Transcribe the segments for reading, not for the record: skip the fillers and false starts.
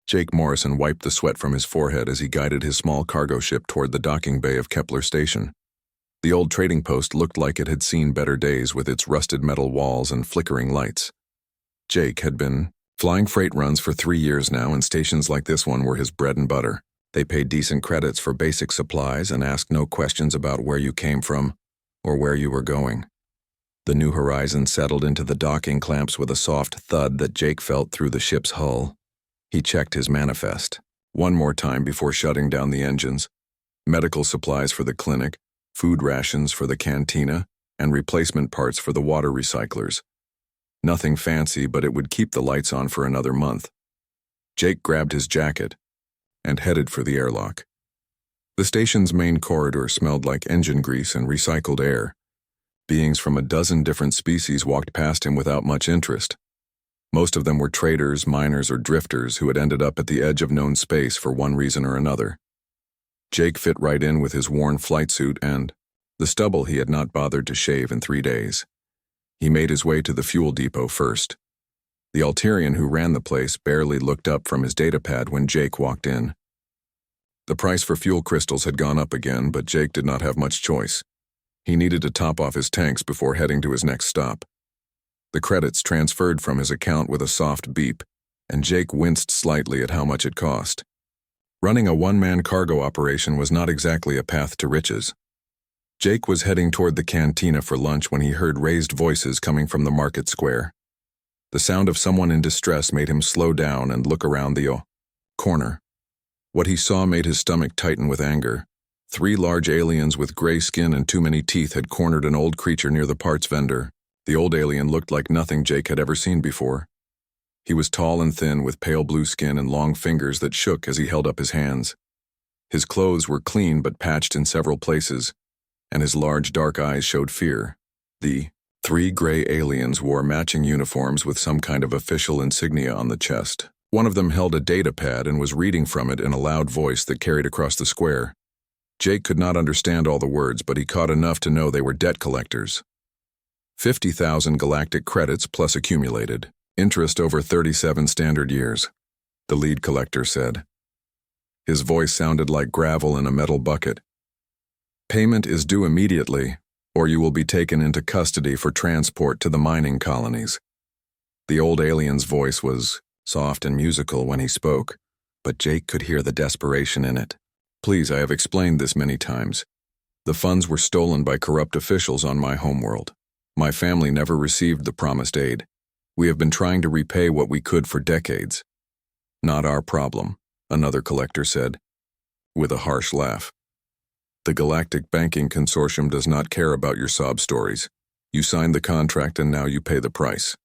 Jake Morrison wiped the sweat from his forehead as he guided his small cargo ship toward the docking bay of Kepler Station. The old trading post looked like it had seen better days with its rusted metal walls and flickering lights. Jake had been flying freight runs for 3 years now, and stations like this one were his bread and butter. They paid decent credits for basic supplies and asked no questions about where you came from or where you were going. The New Horizon settled into the docking clamps with a soft thud that Jake felt through the ship's hull. He checked his manifest one more time before shutting down the engines. Medical supplies for the clinic, food rations for the cantina, and replacement parts for the water recyclers. Nothing fancy, but it would keep the lights on for another month. Jake grabbed his jacket and headed for the airlock. The station's main corridor smelled like engine grease and recycled air. Beings from a dozen different species walked past him without much interest. Most of them were traders, miners, or drifters who had ended up at the edge of known space for one reason or another. Jake fit right in with his worn flight suit and the stubble he had not bothered to shave in 3 days. He made his way to the fuel depot first. The Alterian who ran the place barely looked up from his datapad when Jake walked in. The price for fuel crystals had gone up again, but Jake did not have much choice. He needed to top off his tanks before heading to his next stop. The credits transferred from his account with a soft beep, and Jake winced slightly at how much it cost. Running a one-man cargo operation was not exactly a path to riches. Jake was heading toward the cantina for lunch when he heard raised voices coming from the market square. The sound of someone in distress made him slow down and look around the corner. What he saw made his stomach tighten with anger. 3 large aliens with gray skin and too many teeth had cornered an old creature near the parts vendor. The old alien looked like nothing Jake had ever seen before. He was tall and thin with pale blue skin and long fingers that shook as he held up his hands. His clothes were clean but patched in several places, and his large dark eyes showed fear. The 3 gray aliens wore matching uniforms with some kind of official insignia on the chest. One of them held a datapad and was reading from it in a loud voice that carried across the square. Jake could not understand all the words, but he caught enough to know they were debt collectors. 50,000 galactic credits plus accumulated. Interest over 37 standard years, the lead collector said. His voice sounded like gravel in a metal bucket. Payment is due immediately, or you will be taken into custody for transport to the mining colonies. The old alien's voice was soft and musical when he spoke, but Jake could hear the desperation in it. Please, I have explained this many times. The funds were stolen by corrupt officials on my homeworld. My family never received the promised aid. We have been trying to repay what we could for decades. Not our problem, another collector said, with a harsh laugh. The Galactic Banking Consortium does not care about your sob stories. You signed the contract and now you pay the price.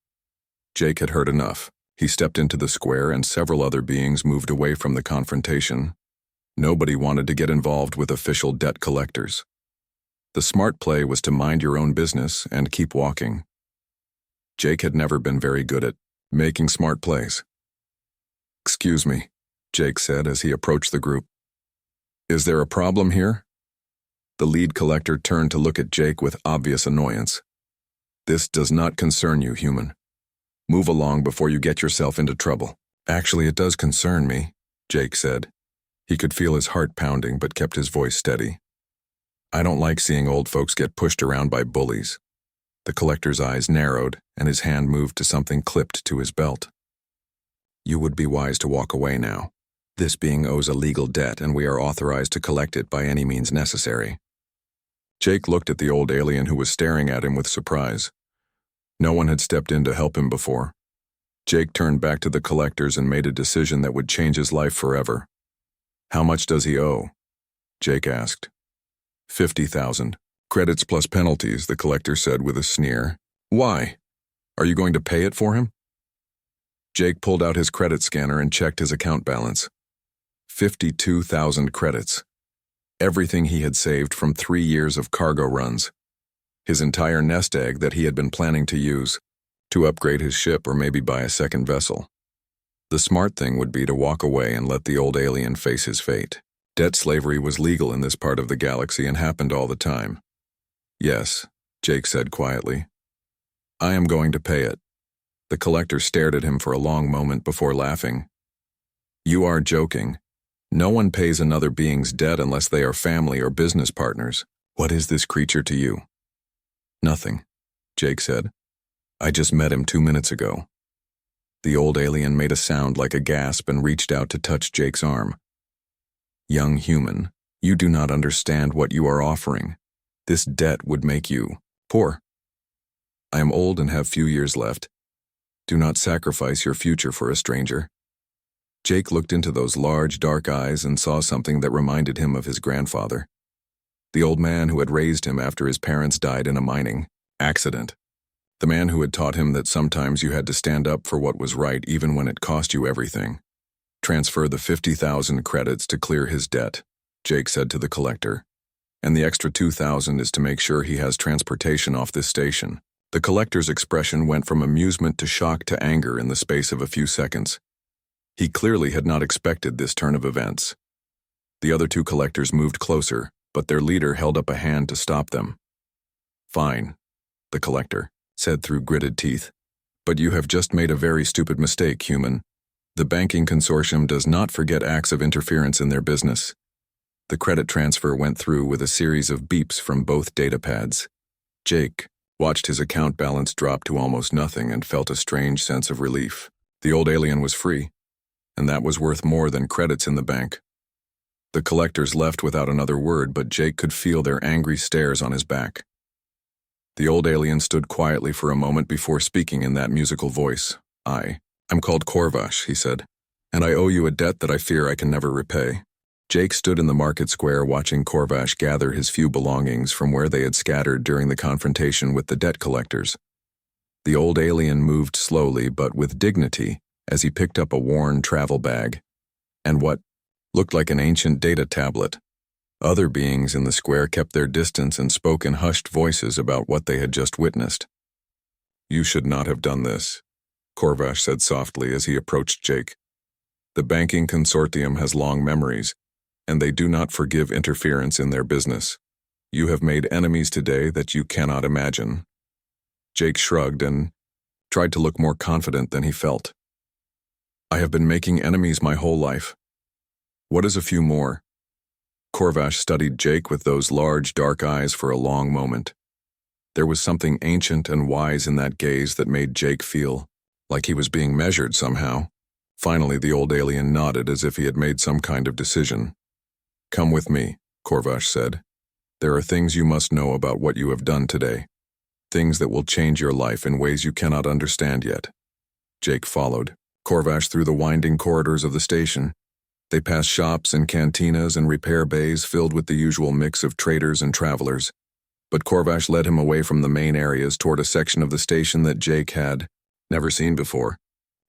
Jake had heard enough. He stepped into the square and several other beings moved away from the confrontation. Nobody wanted to get involved with official debt collectors. The smart play was to mind your own business and keep walking. Jake had never been very good at making smart plays. Excuse me, Jake said as he approached the group. Is there a problem here? The lead collector turned to look at Jake with obvious annoyance. This does not concern you, human. Move along before you get yourself into trouble. Actually, it does concern me, Jake said. He could feel his heart pounding but kept his voice steady. I don't like seeing old folks get pushed around by bullies. The collector's eyes narrowed and his hand moved to something clipped to his belt. You would be wise to walk away now. This being owes a legal debt and we are authorized to collect it by any means necessary. Jake looked at the old alien who was staring at him with surprise. No one had stepped in to help him before. Jake turned back to the collectors and made a decision that would change his life forever. How much does he owe? Jake asked. 50,000. Credits plus penalties, the collector said with a sneer. Why? Are you going to pay it for him? Jake pulled out his credit scanner and checked his account balance. 52,000 credits. Everything he had saved from 3 years of cargo runs. His entire nest egg that he had been planning to use to upgrade his ship or maybe buy a second vessel. The smart thing would be to walk away and let the old alien face his fate. Debt slavery was legal in this part of the galaxy and happened all the time. Yes, Jake said quietly. I am going to pay it. The collector stared at him for a long moment before laughing. You are joking. No one pays another being's debt unless they are family or business partners. What is this creature to you? Nothing, Jake said. I just met him 2 minutes ago. The old alien made a sound like a gasp and reached out to touch Jake's arm. Young human, you do not understand what you are offering. This debt would make you poor. I am old and have few years left. Do not sacrifice your future for a stranger. Jake looked into those large, dark eyes and saw something that reminded him of his grandfather. The old man who had raised him after his parents died in a mining accident. The man who had taught him that sometimes you had to stand up for what was right even when it cost you everything. Transfer the 50,000 credits to clear his debt, Jake said to the collector. And the extra 2,000 is to make sure he has transportation off this station. The collector's expression went from amusement to shock to anger in the space of a few seconds. He clearly had not expected this turn of events. The other two collectors moved closer, but their leader held up a hand to stop them. Fine, the collector said through gritted teeth. But you have just made a very stupid mistake, human. The banking consortium does not forget acts of interference in their business. The credit transfer went through with a series of beeps from both data pads. Jake watched his account balance drop to almost nothing and felt a strange sense of relief. The old alien was free, and that was worth more than credits in the bank. The collectors left without another word, but Jake could feel their angry stares on his back. The old alien stood quietly for a moment before speaking in that musical voice. I'm called Korvash, he said, and I owe you a debt that I fear I can never repay. Jake stood in the market square watching Korvash gather his few belongings from where they had scattered during the confrontation with the debt collectors. The old alien moved slowly but with dignity as he picked up a worn travel bag and what looked like an ancient data tablet. Other beings in the square kept their distance and spoke in hushed voices about what they had just witnessed. You should not have done this, Korvash said softly as he approached Jake. The banking consortium has long memories, and they do not forgive interference in their business. You have made enemies today that you cannot imagine. Jake shrugged and tried to look more confident than he felt. I have been making enemies my whole life. What is a few more? Korvash studied Jake with those large, dark eyes for a long moment. There was something ancient and wise in that gaze that made Jake feel like he was being measured somehow. Finally, the old alien nodded as if he had made some kind of decision. Come with me, Korvash said. There are things you must know about what you have done today. Things that will change your life in ways you cannot understand yet. Jake followed Korvash through the winding corridors of the station. They passed shops and cantinas and repair bays filled with the usual mix of traders and travelers. But Korvash led him away from the main areas toward a section of the station that Jake had never seen before.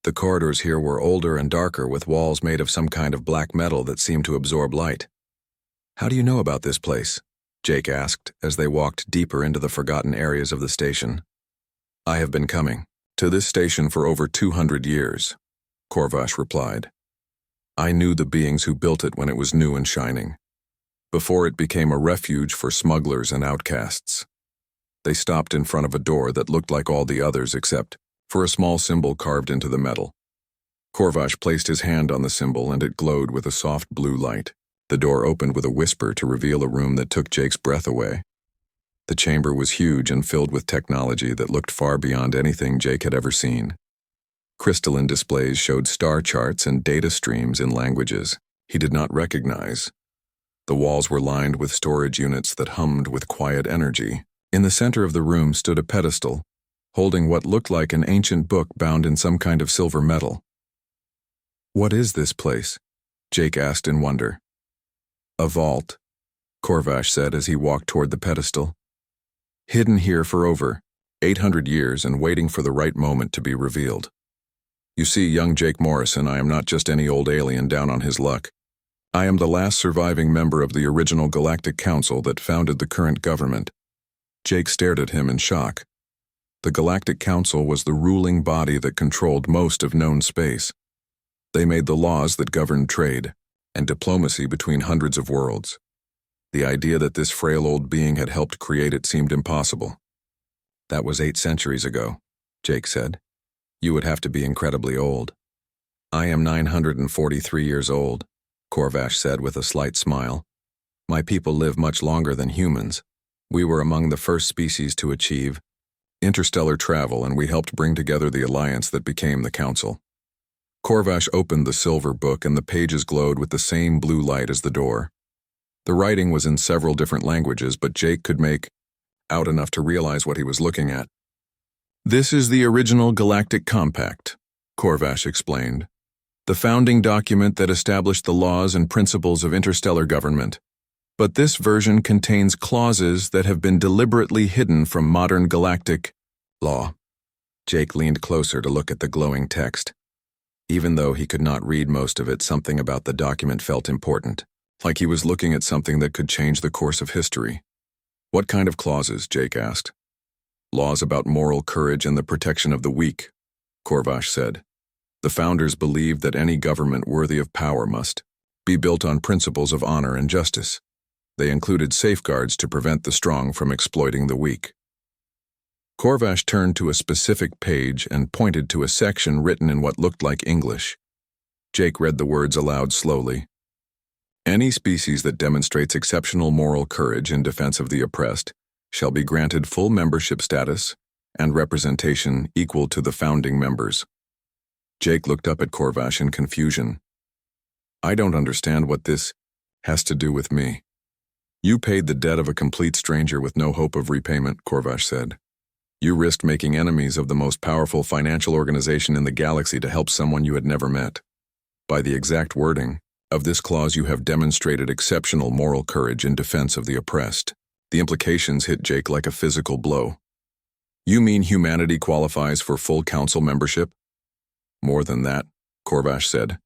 The corridors here were older and darker, with walls made of some kind of black metal that seemed to absorb light. How do you know about this place? Jake asked as they walked deeper into the forgotten areas of the station. I have been coming to this station for over 200 years, Korvash replied. I knew the beings who built it when it was new and shining, before it became a refuge for smugglers and outcasts. They stopped in front of a door that looked like all the others except for a small symbol carved into the metal. Korvash placed his hand on the symbol and it glowed with a soft blue light. The door opened with a whisper to reveal a room that took Jake's breath away. The chamber was huge and filled with technology that looked far beyond anything Jake had ever seen. Crystalline displays showed star charts and data streams in languages he did not recognize. The walls were lined with storage units that hummed with quiet energy. In the center of the room stood a pedestal, holding what looked like an ancient book bound in some kind of silver metal. What is this place? Jake asked in wonder. A vault, Korvash said as he walked toward the pedestal. Hidden here for over 800 years and waiting for the right moment to be revealed. You see, young Jake Morrison, I am not just any old alien down on his luck. I am the last surviving member of the original Galactic Council that founded the current government. Jake stared at him in shock. The Galactic Council was the ruling body that controlled most of known space. They made the laws that governed trade and diplomacy between hundreds of worlds. The idea that this frail old being had helped create it seemed impossible. That was 8 centuries ago, Jake said. You would have to be incredibly old. I am 943 years old, Corvash said with a slight smile. My people live much longer than humans. We were among the first species to achieve interstellar travel, and we helped bring together the alliance that became the Council. Corvash opened the silver book, and the pages glowed with the same blue light as the door. The writing was in several different languages, but Jake could make out enough to realize what he was looking at. This is the original Galactic Compact, Corvash explained. The founding document that established the laws and principles of interstellar government. But this version contains clauses that have been deliberately hidden from modern galactic law. Jake leaned closer to look at the glowing text. Even though he could not read most of it, something about the document felt important, like he was looking at something that could change the course of history. What kind of clauses? Jake asked. Laws about moral courage and the protection of the weak, Corvash said. The founders believed that any government worthy of power must be built on principles of honor and justice. They included safeguards to prevent the strong from exploiting the weak. Corvash turned to a specific page and pointed to a section written in what looked like English. Jake read the words aloud slowly. Any species that demonstrates exceptional moral courage in defense of the oppressed shall be granted full membership status and representation equal to the founding members. Jake looked up at Corvash in confusion. I don't understand what this has to do with me. You paid the debt of a complete stranger with no hope of repayment, Corvash said. You risked making enemies of the most powerful financial organization in the galaxy to help someone you had never met. By the exact wording of this clause, you have demonstrated exceptional moral courage in defense of the oppressed. The implications hit Jake like a physical blow. You mean humanity qualifies for full council membership? More than that, Corvash said.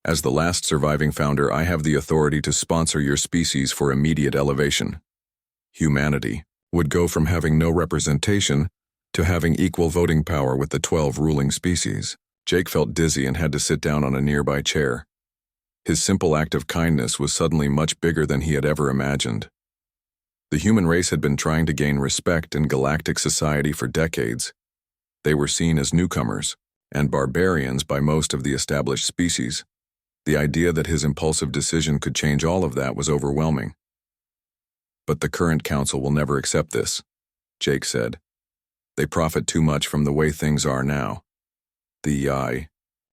As the last surviving founder, I have the authority to sponsor your species for immediate elevation. Humanity would go from having no representation to having equal voting power with the 12 ruling species. Jake felt dizzy and had to sit down on a nearby chair. His simple act of kindness was suddenly much bigger than he had ever imagined. The human race had been trying to gain respect in galactic society for decades. They were seen as newcomers and barbarians by most of the established species. The idea that his impulsive decision could change all of that was overwhelming. But the current council will never accept this, Jake said. They profit too much from the way things are now. The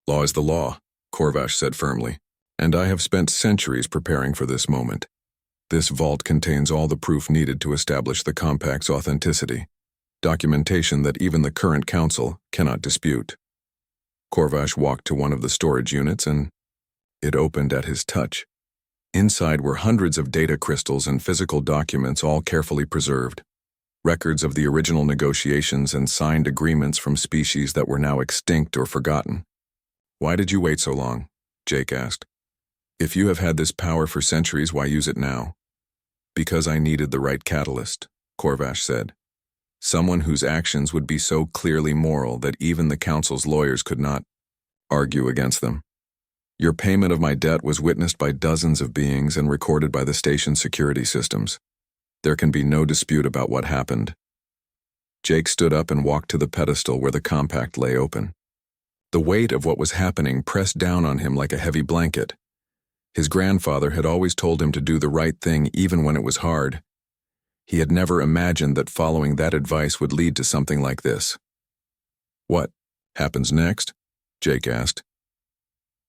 law is the law, Corvash said firmly, and I have spent centuries preparing for this moment. This vault contains all the proof needed to establish the compact's authenticity, documentation that even the current council cannot dispute. Corvash walked to one of the storage units and it opened at his touch. Inside were hundreds of data crystals and physical documents, all carefully preserved. Records of the original negotiations and signed agreements from species that were now extinct or forgotten. Why did you wait so long? Jake asked. If you have had this power for centuries, why use it now? Because I needed the right catalyst, Corvash said. Someone whose actions would be so clearly moral that even the council's lawyers could not argue against them. Your payment of my debt was witnessed by dozens of beings and recorded by the station's security systems. There can be no dispute about what happened. Jake stood up and walked to the pedestal where the compact lay open. The weight of what was happening pressed down on him like a heavy blanket. His grandfather had always told him to do the right thing even when it was hard. He had never imagined that following that advice would lead to something like this. What happens next? Jake asked.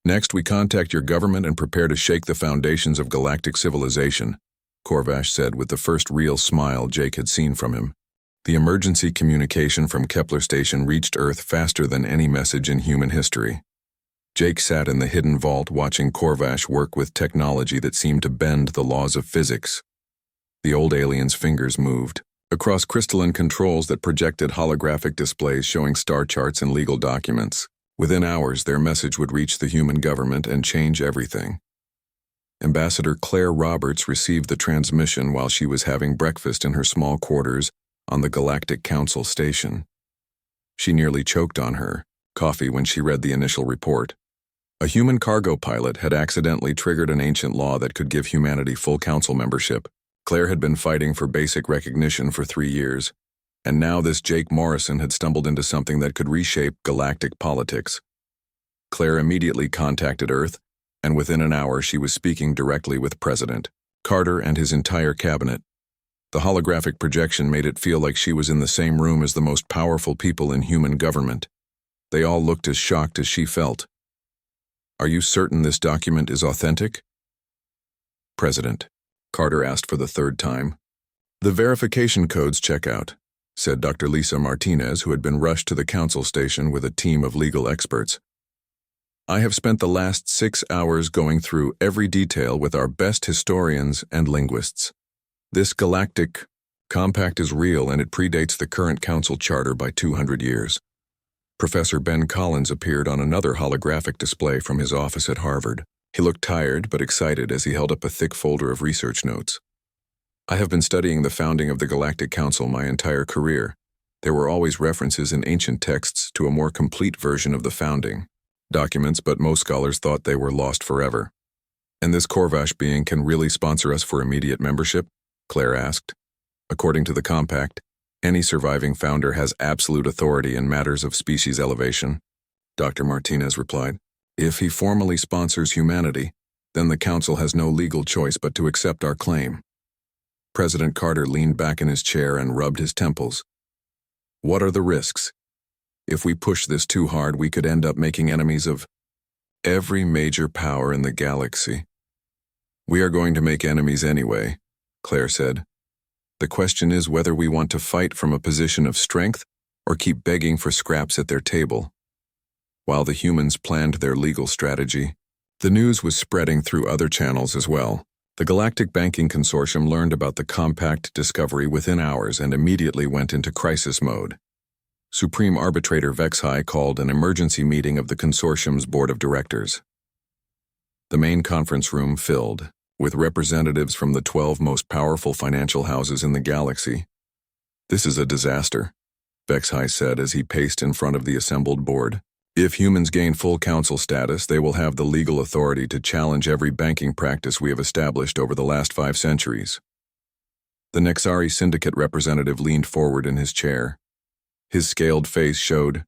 Next, we contact your government and prepare to shake the foundations of galactic civilization, Corvash said with the first real smile Jake had seen from him. The emergency communication from Kepler Station reached Earth faster than any message in human history. Jake sat in the hidden vault watching Corvash work with technology that seemed to bend the laws of physics. The old alien's fingers moved across crystalline controls that projected holographic displays showing star charts and legal documents. Within hours, their message would reach the human government and change everything. Ambassador Claire Roberts received the transmission while she was having breakfast in her small quarters on the Galactic Council station. She nearly choked on her coffee when she read the initial report. A human cargo pilot had accidentally triggered an ancient law that could give humanity full council membership. Claire had been fighting for basic recognition for 3 years. And now this Jake Morrison had stumbled into something that could reshape galactic politics. Claire immediately contacted Earth, and within an hour she was speaking directly with President Carter and his entire cabinet. The holographic projection made it feel like she was in the same room as the most powerful people in human government. They all looked as shocked as she felt. "Are you certain this document is authentic?" President Carter asked for the third time. "The verification codes check out," said Dr. Lisa Martinez, who had been rushed to the council station with a team of legal experts. "I have spent the last 6 hours going through every detail with our best historians and linguists. This galactic compact is real, and it predates the current council charter by 200 years. Professor Ben Collins appeared on another holographic display from his office at Harvard. He looked tired but excited as he held up a thick folder of research notes. "I have been studying the founding of the Galactic Council my entire career. There were always references in ancient texts to a more complete version of the founding documents, but most scholars thought they were lost forever." "And this Corvash being can really sponsor us for immediate membership?" Claire asked. "According to the compact, any surviving founder has absolute authority in matters of species elevation," Dr. Martinez replied. "If he formally sponsors humanity, then the council has no legal choice but to accept our claim." President Carter leaned back in his chair and rubbed his temples. "What are the risks? If we push this too hard, we could end up making enemies of every major power in the galaxy." "We are going to make enemies anyway," Claire said. "The question is whether we want to fight from a position of strength or keep begging for scraps at their table." While the humans planned their legal strategy, the news was spreading through other channels as well. The Galactic Banking Consortium learned about the compact discovery within hours and immediately went into crisis mode. Supreme Arbitrator Vexhai called an emergency meeting of the consortium's board of directors. The main conference room filled, with representatives from the 12 most powerful financial houses in the galaxy. "This is a disaster," Vexhai said as he paced in front of the assembled board. "If humans gain full council status, they will have the legal authority to challenge every banking practice we have established over the last 5 centuries. The Nexari Syndicate representative leaned forward in his chair. His scaled face showed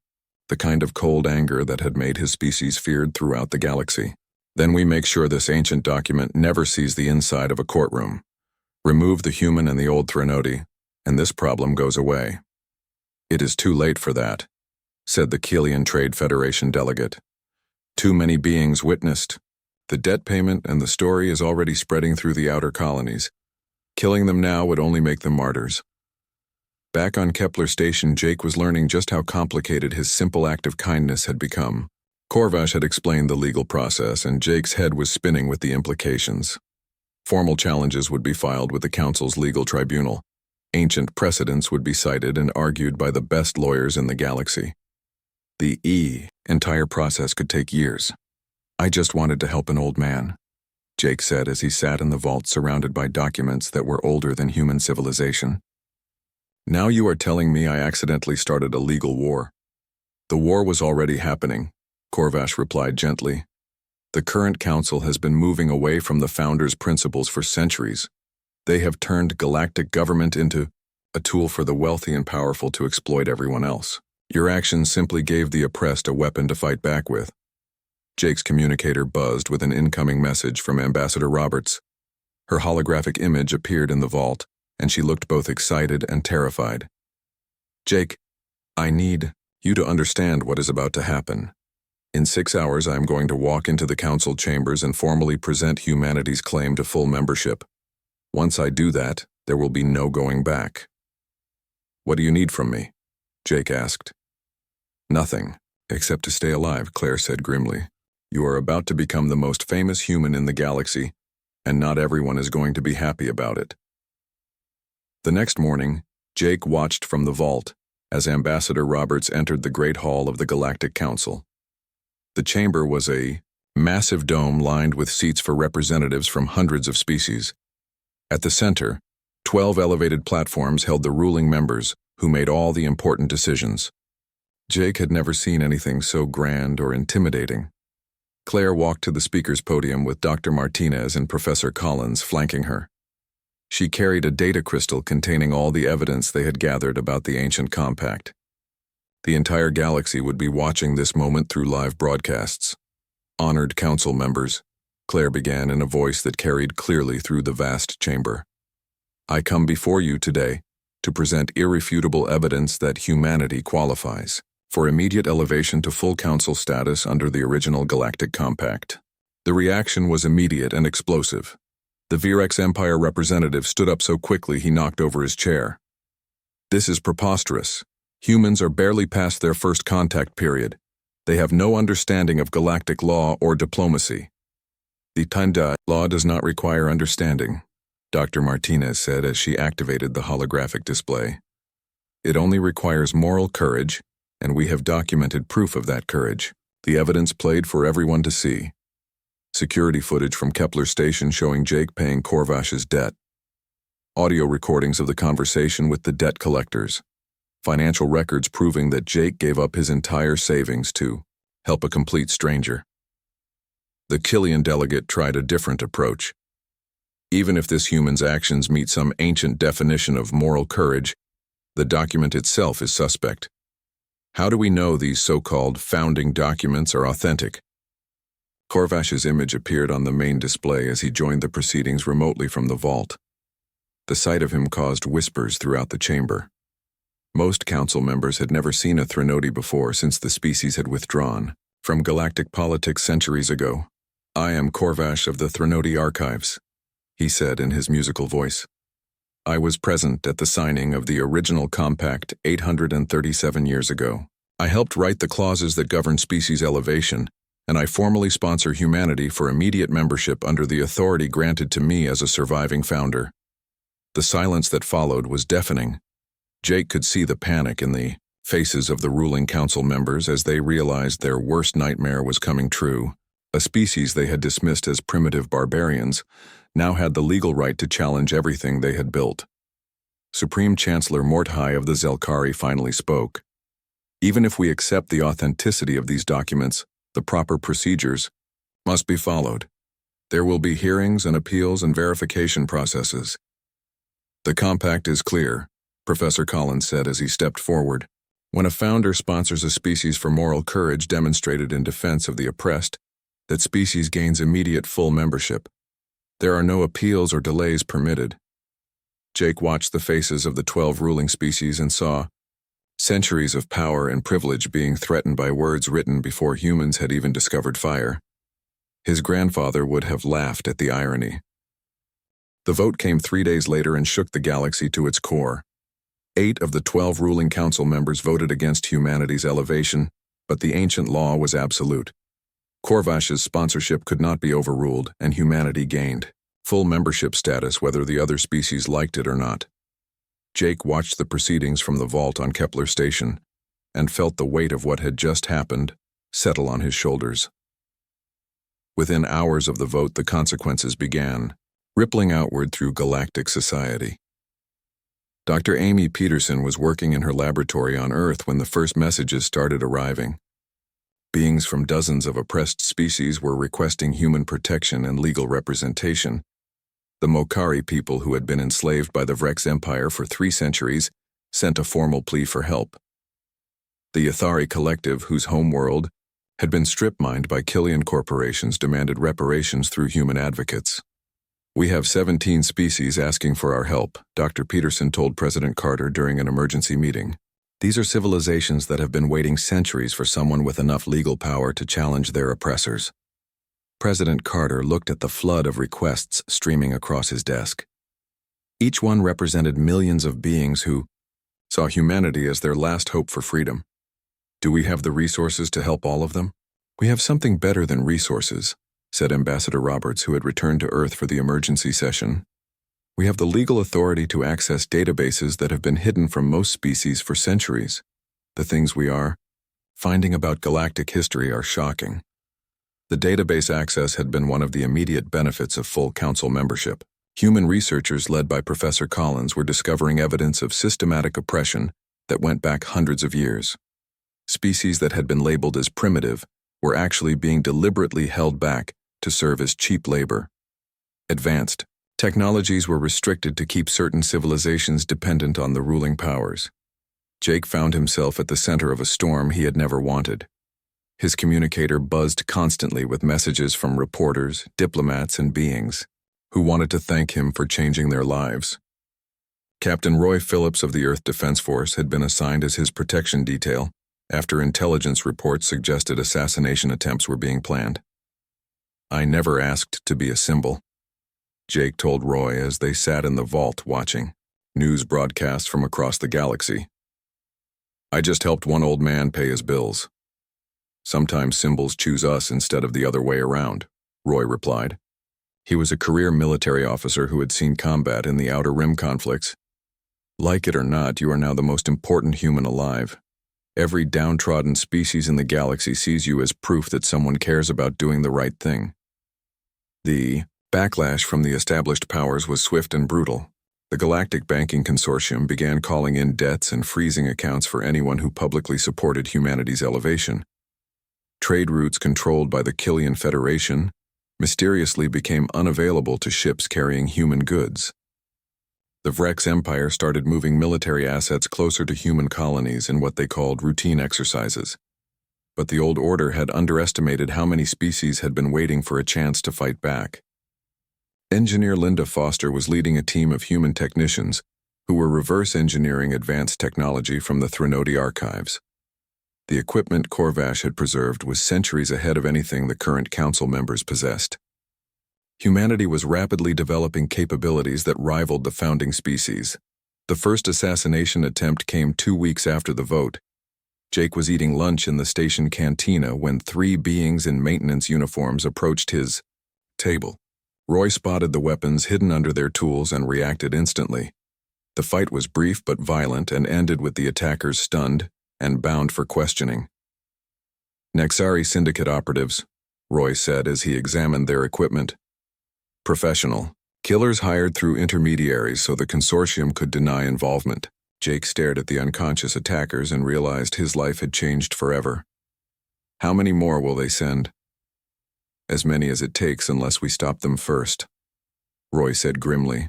the kind of cold anger that had made his species feared throughout the galaxy. "Then we make sure this ancient document never sees the inside of a courtroom. Remove the human and the old Threnody, and this problem goes away." "It is too late for that," said the Kilian Trade Federation delegate. "Too many beings witnessed. The debt payment and the story is already spreading through the outer colonies. Killing them now would only make them martyrs." Back on Kepler Station, Jake was learning just how complicated his simple act of kindness had become. Corvash had explained the legal process, and Jake's head was spinning with the implications. Formal challenges would be filed with the Council's legal tribunal. Ancient precedents would be cited and argued by the best lawyers in the galaxy. The entire process could take years. "I just wanted to help an old man," Jake said as he sat in the vault surrounded by documents that were older than human civilization. "Now you are telling me I accidentally started a legal war." "The war was already happening," Corvash replied gently. "The current council has been moving away from the founders' principles for centuries. They have turned galactic government into a tool for the wealthy and powerful to exploit everyone else. Your actions simply gave the oppressed a weapon to fight back with." Jake's communicator buzzed with an incoming message from Ambassador Roberts. Her holographic image appeared in the vault, and she looked both excited and terrified. "Jake, I need you to understand what is about to happen. In 6 hours, I am going to walk into the council chambers and formally present humanity's claim to full membership. Once I do that, there will be no going back." "What do you need from me?" Jake asked. "Nothing, except to stay alive," Claire said grimly. "You are about to become the most famous human in the galaxy, and not everyone is going to be happy about it." The next morning, Jake watched from the vault as Ambassador Roberts entered the Great Hall of the Galactic Council. The chamber was a massive dome lined with seats for representatives from hundreds of species. At the center, 12 elevated platforms held the ruling members, who made all the important decisions. Jake had never seen anything so grand or intimidating. Claire walked to the speaker's podium with Dr. Martinez and Professor Collins flanking her. She carried a data crystal containing all the evidence they had gathered about the ancient compact. The entire galaxy would be watching this moment through live broadcasts. Honored council members, Claire began in a voice that carried clearly through the vast chamber. I come before you today to present irrefutable evidence that humanity qualifies for immediate elevation to full council status under the original Galactic Compact. The reaction was immediate and explosive. The Virex Empire representative stood up so quickly he knocked over his chair. This is preposterous. Humans are barely past their first contact period. They have no understanding of galactic law or diplomacy. The Tanda law does not require understanding, Dr. Martinez said as she activated the holographic display. It only requires moral courage, and we have documented proof of that courage. The evidence played for everyone to see. Security footage from Kepler Station showing Jake paying Corvash's debt. Audio recordings of the conversation with the debt collectors. Financial records proving that Jake gave up his entire savings to help a complete stranger. The Killian delegate tried a different approach. Even if this human's actions meet some ancient definition of moral courage, the document itself is suspect. How do we know these so-called founding documents are authentic? Corvash's image appeared on the main display as he joined the proceedings remotely from the vault. The sight of him caused whispers throughout the chamber. Most council members had never seen a Threnody before since the species had withdrawn from galactic politics centuries ago. I am Corvash of the Threnody Archives, he said in his musical voice. I was present at the signing of the original compact 837 years ago. I helped write the clauses that govern species elevation, and I formally sponsor humanity for immediate membership under the authority granted to me as a surviving founder. The silence that followed was deafening. Jake could see the panic in the faces of the ruling council members as they realized their worst nightmare was coming true. A species they had dismissed as primitive barbarians now had the legal right to challenge everything they had built. Supreme Chancellor Morthai of the Zelkari finally spoke. Even if we accept the authenticity of these documents, the proper procedures must be followed. There will be hearings and appeals and verification processes. The compact is clear, Professor Collins said as he stepped forward. When a founder sponsors a species for moral courage demonstrated in defense of the oppressed, that species gains immediate full membership. There are no appeals or delays permitted. Jake watched the faces of the 12 ruling species and saw centuries of power and privilege being threatened by words written before humans had even discovered fire. His grandfather would have laughed at the irony. The vote came 3 days later and shook the galaxy to its core. 8 of the 12 ruling council members voted against humanity's elevation, but the ancient law was absolute. Corvash's sponsorship could not be overruled, and humanity gained full membership status whether the other species liked it or not. Jake watched the proceedings from the vault on Kepler Station and felt the weight of what had just happened settle on his shoulders. Within hours of the vote, the consequences began, rippling outward through galactic society. Dr. Amy Peterson was working in her laboratory on Earth when the first messages started arriving. Beings from dozens of oppressed species were requesting human protection and legal representation. The Mokari people, who had been enslaved by the Vrex Empire for 3 centuries, sent a formal plea for help. The Yathari collective, whose homeworld had been strip-mined by Killian corporations, demanded reparations through human advocates. We have 17 species asking for our help, Dr. Peterson told President Carter during an emergency meeting. These are civilizations that have been waiting centuries for someone with enough legal power to challenge their oppressors. President Carter looked at the flood of requests streaming across his desk. Each one represented millions of beings who saw humanity as their last hope for freedom. Do we have the resources to help all of them? We have something better than resources, said Ambassador Roberts, who had returned to Earth for the emergency session. We have the legal authority to access databases that have been hidden from most species for centuries. The things we are finding about galactic history are shocking. The database access had been one of the immediate benefits of full council membership. Human researchers led by Professor Collins were discovering evidence of systematic oppression that went back hundreds of years. Species that had been labeled as primitive were actually being deliberately held back to serve as cheap labor. Advanced technologies were restricted to keep certain civilizations dependent on the ruling powers. Jake found himself at the center of a storm he had never wanted. His communicator buzzed constantly with messages from reporters, diplomats, and beings who wanted to thank him for changing their lives. Captain Roy Phillips of the Earth Defense Force had been assigned as his protection detail after intelligence reports suggested assassination attempts were being planned. "I never asked to be a symbol," Jake told Roy as they sat in the vault watching news broadcasts from across the galaxy. "I just helped one old man pay his bills. Sometimes symbols choose us instead of the other way around," Roy replied. He was a career military officer who had seen combat in the Outer Rim conflicts. "Like it or not, you are now the most important human alive. Every downtrodden species in the galaxy sees you as proof that someone cares about doing the right thing." The backlash from the established powers was swift and brutal. The Galactic Banking Consortium began calling in debts and freezing accounts for anyone who publicly supported humanity's elevation. Trade routes controlled by the Killian Federation mysteriously became unavailable to ships carrying human goods. The Vrex Empire started moving military assets closer to human colonies in what they called routine exercises. But the Old Order had underestimated how many species had been waiting for a chance to fight back. Engineer Linda Foster was leading a team of human technicians who were reverse engineering advanced technology from the Threnody archives. The equipment Corvash had preserved was centuries ahead of anything the current council members possessed. Humanity was rapidly developing capabilities that rivaled the founding species. The first assassination attempt came 2 weeks after the vote. Jake was eating lunch in the station cantina when 3 beings in maintenance uniforms approached his table. Roy spotted the weapons hidden under their tools and reacted instantly. The fight was brief but violent and ended with the attackers stunned and bound for questioning. "Nexari Syndicate operatives," Roy said as he examined their equipment. "Professional. Killers hired through intermediaries so the consortium could deny involvement." Jake stared at the unconscious attackers and realized his life had changed forever. "How many more will they send?" "As many as it takes unless we stop them first," Roy said grimly.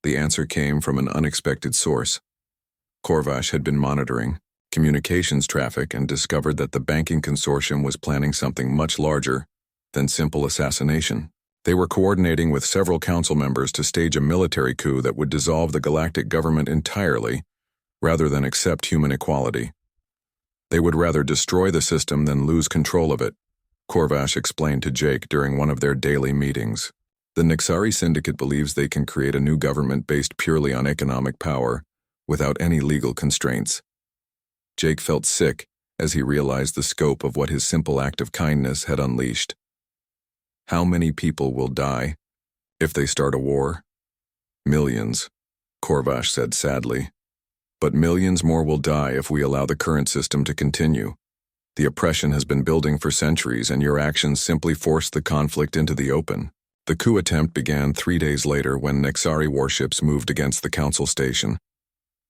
The answer came from an unexpected source. Corvash had been monitoring communications traffic and discovered that the banking consortium was planning something much larger than simple assassination. They were coordinating with several council members to stage a military coup that would dissolve the galactic government entirely, rather than accept human equality. They would rather destroy the system than lose control of it, Corvash explained to Jake during one of their daily meetings. The Nexari Syndicate believes they can create a new government based purely on economic power, without any legal constraints. Jake felt sick as he realized the scope of what his simple act of kindness had unleashed. How many people will die if they start a war? Millions, Corvash said sadly. But millions more will die if we allow the current system to continue. The oppression has been building for centuries, and your actions simply forced the conflict into the open. The coup attempt began 3 days later when Nexari warships moved against the council station.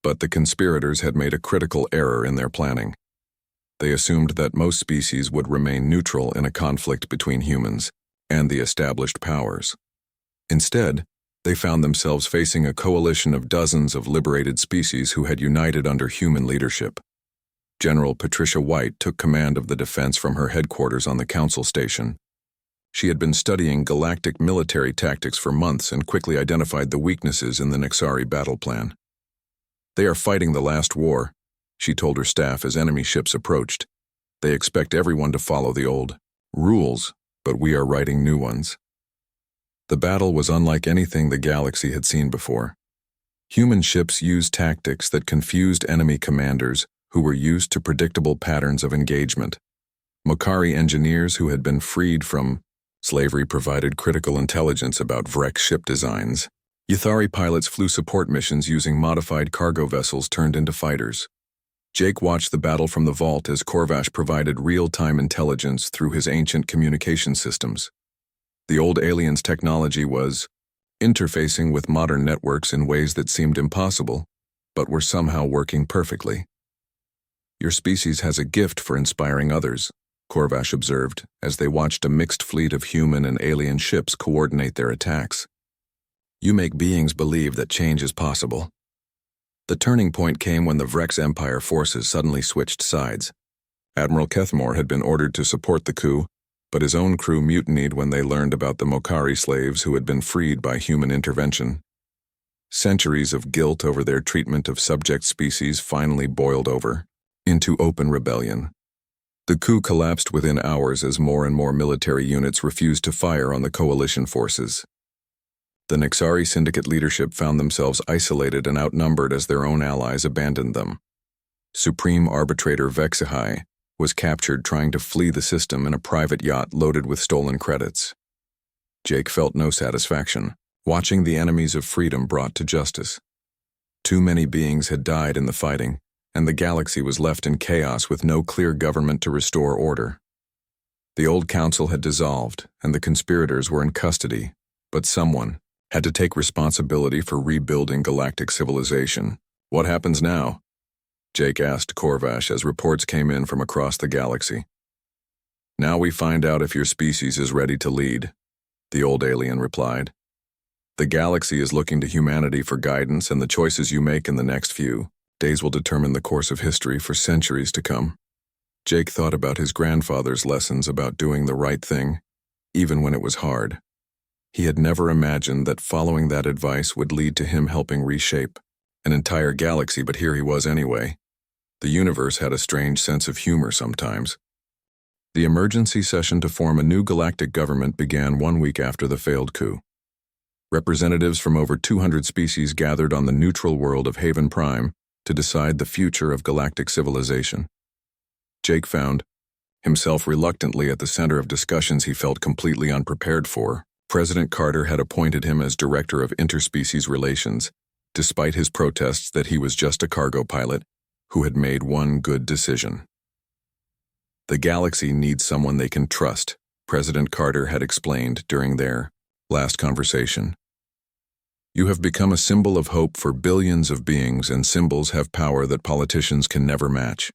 But the conspirators had made a critical error in their planning. They assumed that most species would remain neutral in a conflict between humans and the established powers. Instead, they found themselves facing a coalition of dozens of liberated species who had united under human leadership. General Patricia White took command of the defense from her headquarters on the council station. She had been studying galactic military tactics for months and quickly identified the weaknesses in the Nexari battle plan. "They are fighting the last war," she told her staff as enemy ships approached. "They expect everyone to follow the old rules, but we are writing new ones." The battle was unlike anything the galaxy had seen before. Human ships used tactics that confused enemy commanders who were used to predictable patterns of engagement. Makari engineers who had been freed from slavery provided critical intelligence about Vrex ship designs. Yathari pilots flew support missions using modified cargo vessels turned into fighters. Jake watched the battle from the vault as Corvash provided real-time intelligence through his ancient communication systems. The old aliens' technology was interfacing with modern networks in ways that seemed impossible, but were somehow working perfectly. "Your species has a gift for inspiring others," Corvash observed as they watched a mixed fleet of human and alien ships coordinate their attacks. "You make beings believe that change is possible." The turning point came when the Vrex Empire forces suddenly switched sides. Admiral Kethmore had been ordered to support the coup, but his own crew mutinied when they learned about the Mokari slaves who had been freed by human intervention. Centuries of guilt over their treatment of subject species finally boiled over into open rebellion. The coup collapsed within hours as more and more military units refused to fire on the coalition forces. The Nixari Syndicate leadership found themselves isolated and outnumbered as their own allies abandoned them. Supreme Arbitrator Vexihai was captured trying to flee the system in a private yacht loaded with stolen credits. Jake felt no satisfaction, watching the enemies of freedom brought to justice. Too many beings had died in the fighting, and the galaxy was left in chaos with no clear government to restore order. The old council had dissolved, and the conspirators were in custody, but someone had to take responsibility for rebuilding galactic civilization. What happens now? Jake asked Corvash as reports came in from across the galaxy. Now we find out if your species is ready to lead, the old alien replied. The galaxy is looking to humanity for guidance, and the choices you make in the next few days will determine the course of history for centuries to come. Jake thought about his grandfather's lessons about doing the right thing, even when it was hard. He had never imagined that following that advice would lead to him helping reshape an entire galaxy, but here he was anyway. The universe had a strange sense of humor sometimes. The emergency session to form a new galactic government began 1 week after the failed coup. Representatives from over 200 species gathered on the neutral world of Haven Prime to decide the future of galactic civilization. Jake found himself reluctantly at the center of discussions he felt completely unprepared for. President Carter had appointed him as Director of Interspecies Relations, despite his protests that he was just a cargo pilot who had made one good decision. The galaxy needs someone they can trust, President Carter had explained during their last conversation. You have become a symbol of hope for billions of beings, and symbols have power that politicians can never match.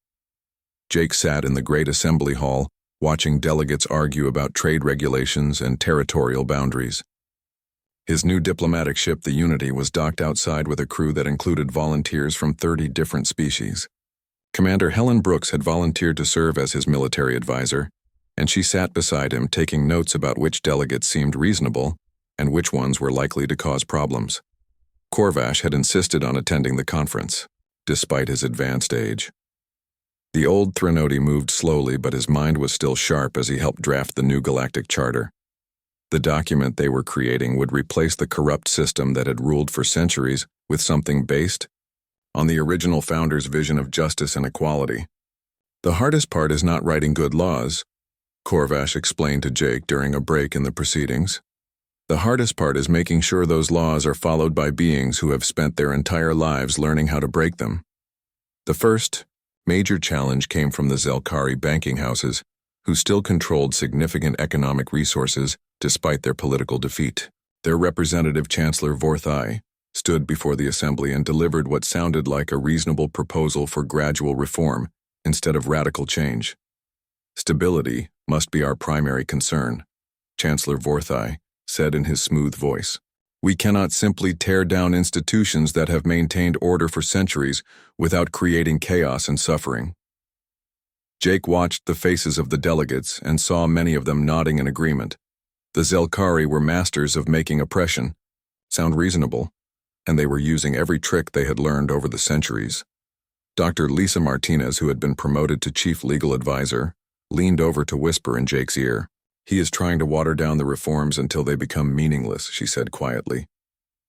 Jake sat in the great assembly hall, watching delegates argue about trade regulations and territorial boundaries. His new diplomatic ship, the Unity, was docked outside with a crew that included volunteers from 30 different species. Commander Helen Brooks had volunteered to serve as his military advisor, and she sat beside him taking notes about which delegates seemed reasonable and which ones were likely to cause problems. Corvash had insisted on attending the conference, despite his advanced age. The old Threnody moved slowly, but his mind was still sharp as he helped draft the new galactic charter. The document they were creating would replace the corrupt system that had ruled for centuries with something based on the original founders' vision of justice and equality. The hardest part is not writing good laws, Corvash explained to Jake during a break in the proceedings. The hardest part is making sure those laws are followed by beings who have spent their entire lives learning how to break them. The first major challenge came from the Zelkari banking houses, who still controlled significant economic resources despite their political defeat. Their representative, Chancellor Vorthai, stood before the assembly and delivered what sounded like a reasonable proposal for gradual reform instead of radical change. Stability must be our primary concern, Chancellor Vorthai said in his smooth voice. We cannot simply tear down institutions that have maintained order for centuries without creating chaos and suffering. Jake watched the faces of the delegates and saw many of them nodding in agreement. The Zelkari were masters of making oppression sound reasonable, and they were using every trick they had learned over the centuries. Dr. Lisa Martinez, who had been promoted to chief legal advisor, leaned over to whisper in Jake's ear. He is trying to water down the reforms until they become meaningless, she said quietly.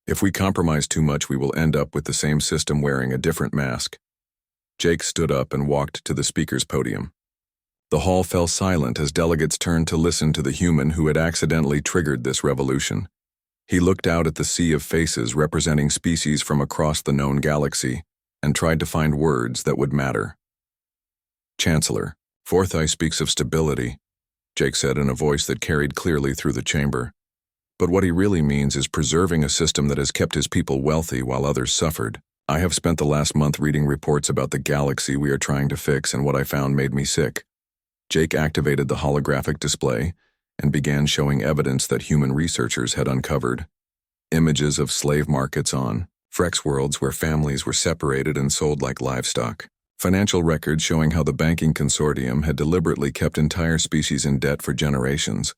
If we compromise too much, we will end up with the same system wearing a different mask. Jake stood up and walked to the speaker's podium. The hall fell silent as delegates turned to listen to the human who had accidentally triggered this revolution. He looked out at the sea of faces representing species from across the known galaxy and tried to find words that would matter. Chancellor, Vorthai speaks of stability, Jake said in a voice that carried clearly through the chamber. But what he really means is preserving a system that has kept his people wealthy while others suffered. I have spent the last month reading reports about the galaxy we are trying to fix, and what I found made me sick. Jake activated the holographic display and began showing evidence that human researchers had uncovered. Images of slave markets on Frex worlds where families were separated and sold like livestock. Financial records showing how the banking consortium had deliberately kept entire species in debt for generations.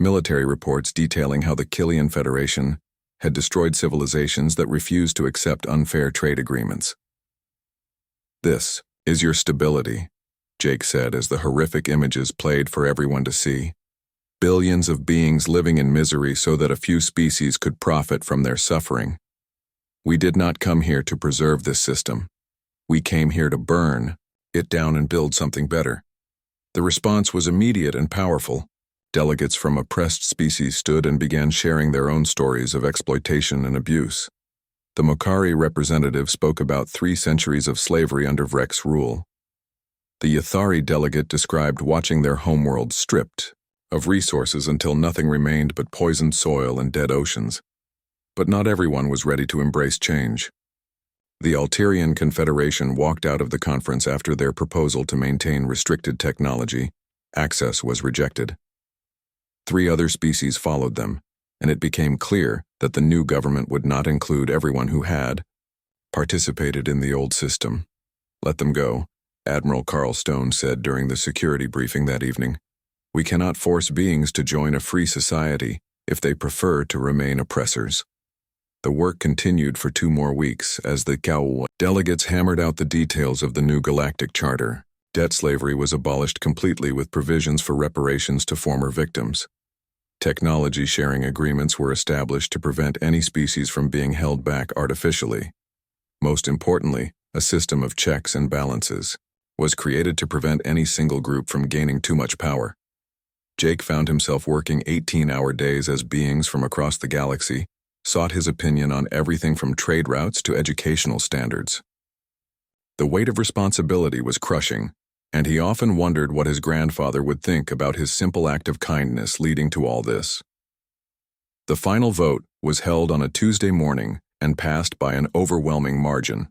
Military reports detailing how the Killian Federation had destroyed civilizations that refused to accept unfair trade agreements. "This is your stability," Jake said as the horrific images played for everyone to see. Billions of beings living in misery so that a few species could profit from their suffering. "We did not come here to preserve this system. We came here to burn it down and build something better." The response was immediate and powerful. Delegates from oppressed species stood and began sharing their own stories of exploitation and abuse. The Mokari representative spoke about 3 centuries of slavery under Vrex rule. The Yathari delegate described watching their homeworld stripped of resources until nothing remained but poisoned soil and dead oceans. But not everyone was ready to embrace change. The Alterian Confederation walked out of the conference after their proposal to maintain restricted technology access was rejected. 3 other species followed them, and it became clear that the new government would not include everyone who had participated in the old system. "Let them go," Admiral Carl Stone said during the security briefing that evening. "We cannot force beings to join a free society if they prefer to remain oppressors." The work continued for 2 more weeks as the Gao delegates hammered out the details of the new galactic charter. Debt slavery was abolished completely with provisions for reparations to former victims. Technology sharing agreements were established to prevent any species from being held back artificially. Most importantly, a system of checks and balances was created to prevent any single group from gaining too much power. Jake found himself working 18-hour days as beings from across the galaxy sought his opinion on everything from trade routes to educational standards. The weight of responsibility was crushing, and he often wondered what his grandfather would think about his simple act of kindness leading to all this. The final vote was held on a Tuesday morning and passed by an overwhelming margin.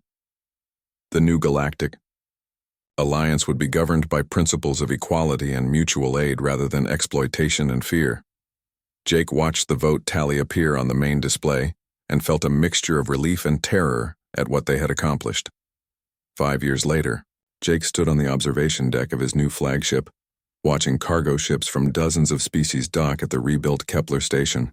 The new Galactic Alliance would be governed by principles of equality and mutual aid rather than exploitation and fear. Jake watched the vote tally appear on the main display and felt a mixture of relief and terror at what they had accomplished. 5 years later, Jake stood on the observation deck of his new flagship, watching cargo ships from dozens of species dock at the rebuilt Kepler station.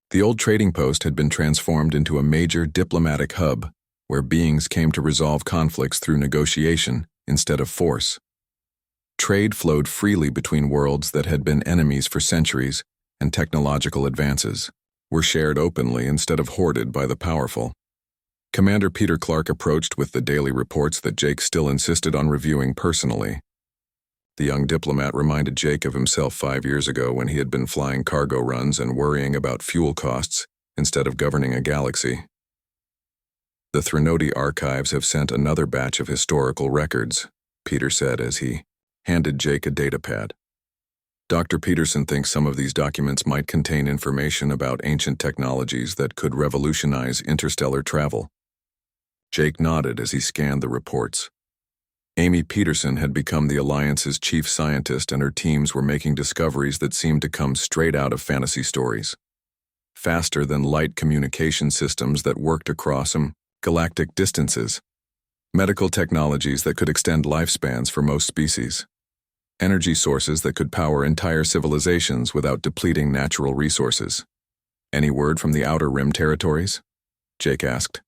The old trading post had been transformed into a major diplomatic hub where beings came to resolve conflicts through negotiation instead of force. Trade flowed freely between worlds that had been enemies for centuries, and technological advances were shared openly instead of hoarded by the powerful. Commander Peter Clark approached with the daily reports that Jake still insisted on reviewing personally. The young diplomat reminded Jake of himself 5 years ago when he had been flying cargo runs and worrying about fuel costs instead of governing a galaxy. "The Threnody archives have sent another batch of historical records," Peter said as he handed Jake a datapad. "Dr. Peterson thinks some of these documents might contain information about ancient technologies that could revolutionize interstellar travel." Jake nodded as he scanned the reports. Amy Peterson had become the Alliance's chief scientist, and her teams were making discoveries that seemed to come straight out of fantasy stories. Faster-than-light communication systems that worked across galactic distances. Medical technologies that could extend lifespans for most species. Energy sources that could power entire civilizations without depleting natural resources. "Any word from the Outer Rim territories?" Jake asked.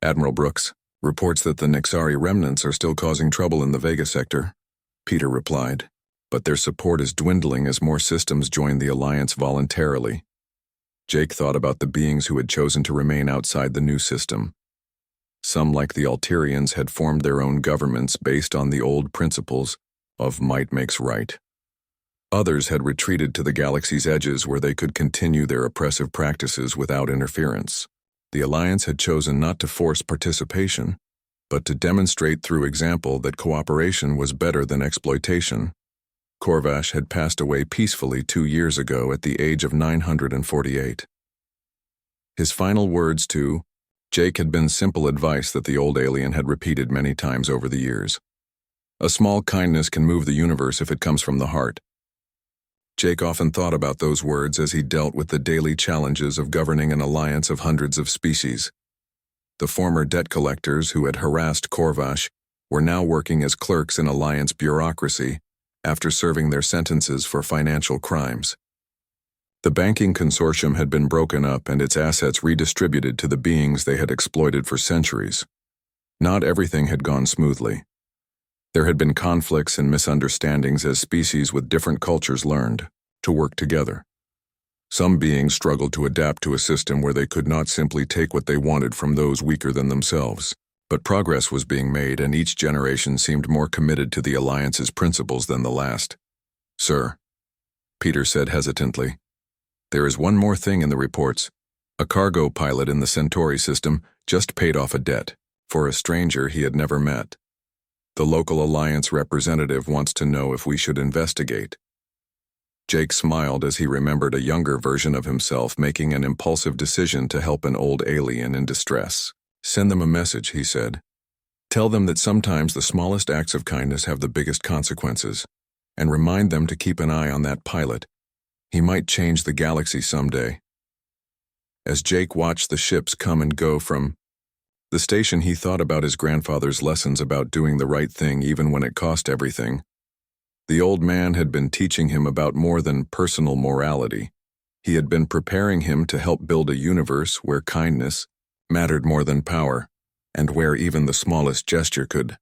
"Admiral Brooks reports that the Nixari remnants are still causing trouble in the Vega sector," Peter replied, "but their support is dwindling as more systems join the Alliance voluntarily." Jake thought about the beings who had chosen to remain outside the new system. Some, like the Alterians, had formed their own governments based on the old principles of might makes right. Others had retreated to the galaxy's edges where they could continue their oppressive practices without interference. The Alliance had chosen not to force participation, but to demonstrate through example that cooperation was better than exploitation. Corvash had passed away peacefully 2 years ago at the age of 948. His final words to Jake had been simple advice that the old alien had repeated many times over the years. "A small kindness can move the universe if it comes from the heart." Jake often thought about those words as he dealt with the daily challenges of governing an alliance of hundreds of species. The former debt collectors who had harassed Korvash were now working as clerks in Alliance bureaucracy after serving their sentences for financial crimes. The banking consortium had been broken up and its assets redistributed to the beings they had exploited for centuries. Not everything had gone smoothly. There had been conflicts and misunderstandings as species with different cultures learned to work together. Some beings struggled to adapt to a system where they could not simply take what they wanted from those weaker than themselves. But progress was being made, and each generation seemed more committed to the Alliance's principles than the last. "Sir," Peter said hesitantly, "there is one more thing in the reports. A cargo pilot in the Centauri system just paid off a debt for a stranger he had never met. The local Alliance representative wants to know if we should investigate." Jake smiled as he remembered a younger version of himself making an impulsive decision to help an old alien in distress. "Send them a message," he said. "Tell them that sometimes the smallest acts of kindness have the biggest consequences, and remind them to keep an eye on that pilot. He might change the galaxy someday." As Jake watched the ships come and go from the station, he thought about his grandfather's lessons about doing the right thing even when it cost everything. The old man had been teaching him about more than personal morality. He had been preparing him to help build a universe where kindness mattered more than power, and where even the smallest gesture could